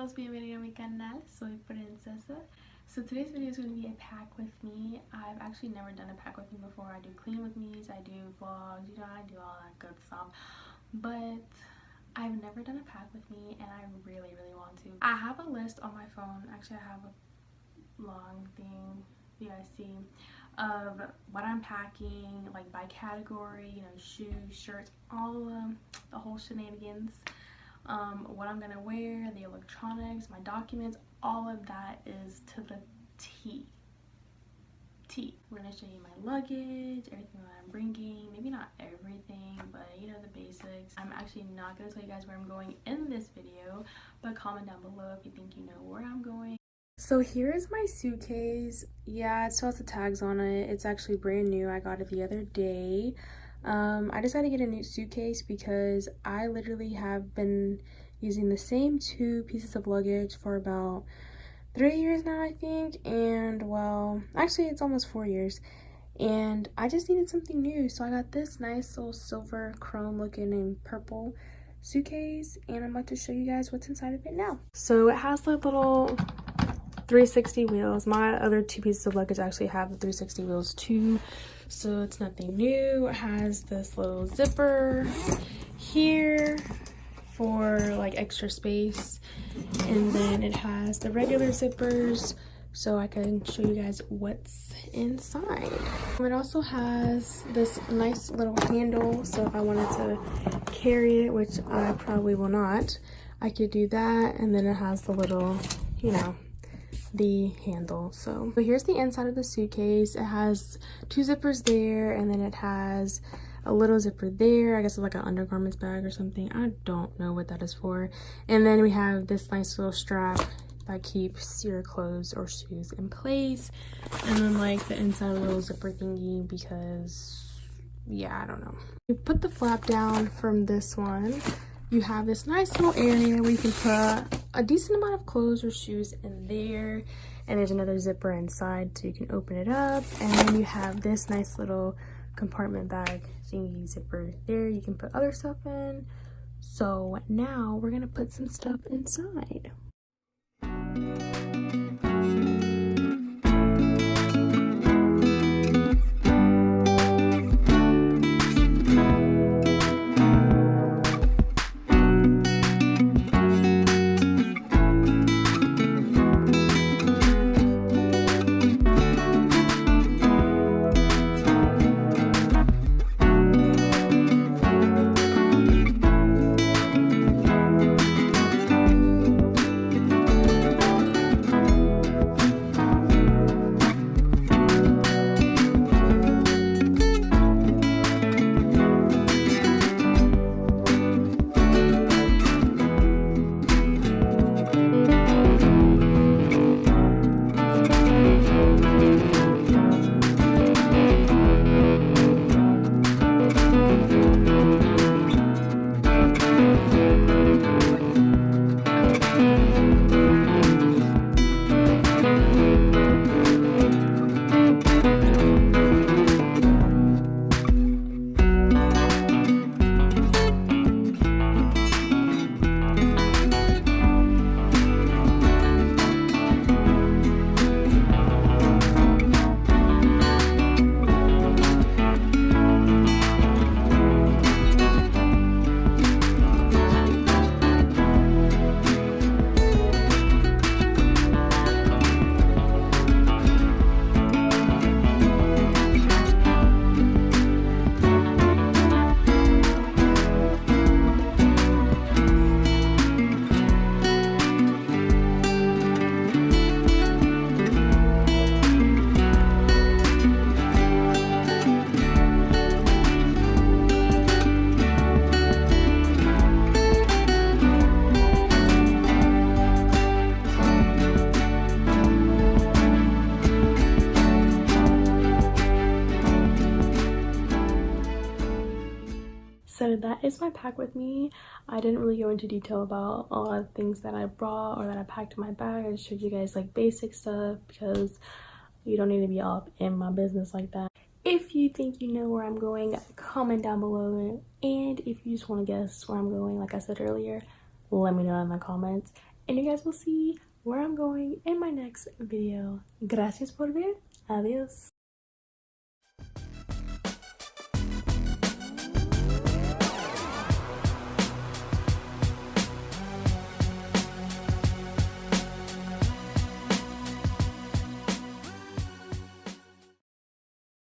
todos, bienvenido a mi canal, soy Princesa. So today's video is going to be a pack with me. I've actually never done a pack with me before. I do clean with me's, I do vlogs, you know, I do all that good stuff. But I've never done a pack with me and I really want to. I have a list on my phone. Actually, I have a long thing you guys see of what I'm packing, like by category, you know, shoes, shirts, all of them, the whole shenanigans. What I'm gonna wear, the electronics, my documents, all of that is to the T. We're gonna show you my luggage, everything that I'm bringing, maybe not everything, but you know, the basics. I'm actually not gonna tell you guys where I'm going in this video, but comment down below if you think you know where I'm going. So here is my suitcase. Yeah, it still has the tags on it. It's actually brand new. I got it the other day. I decided to get a new suitcase because I literally have been using the same 2 pieces of luggage for about 3 years now, I think. And well, actually it's almost 4 years. And I just needed something new. So I got this nice little silver chrome looking and purple suitcase. And I'm about to show you guys what's inside of it now. So it has the little 360 wheels. My other 2 pieces of luggage actually have the 360 wheels too, so it's nothing new. It has this little zipper here for like extra space, and then it has the regular zippers so I can show you guys what's inside. It also has this nice little handle, so if I wanted to carry it, which I probably will not, I could do that. And then it has the little, you know, the handle. So here's the inside of the suitcase. It has 2 zippers there, and then it has a little zipper there. I guess it's like an undergarments bag or something. I don't know what that is for. And then we have this nice little strap that keeps your clothes or shoes in place, and then like the inside of the little zipper thingy, because yeah, I don't know. You put the flap down from this one. You have this nice little area where you can put a decent amount of clothes or shoes in there. And there's another zipper inside so you can open it up. And then you have this nice little compartment bag thingy zipper there. You can put other stuff in. So now we're gonna put some stuff inside. So that is my pack with me. I didn't really go into detail about a lot of things that I brought or that I packed in my bag. I just showed you guys like basic stuff because you don't need to be all up in my business like that. If you think you know where I'm going, comment down below. And if you just want to guess where I'm going, like I said earlier, let me know in the comments. and you guys will see where I'm going in my next video. Gracias por ver. Adios.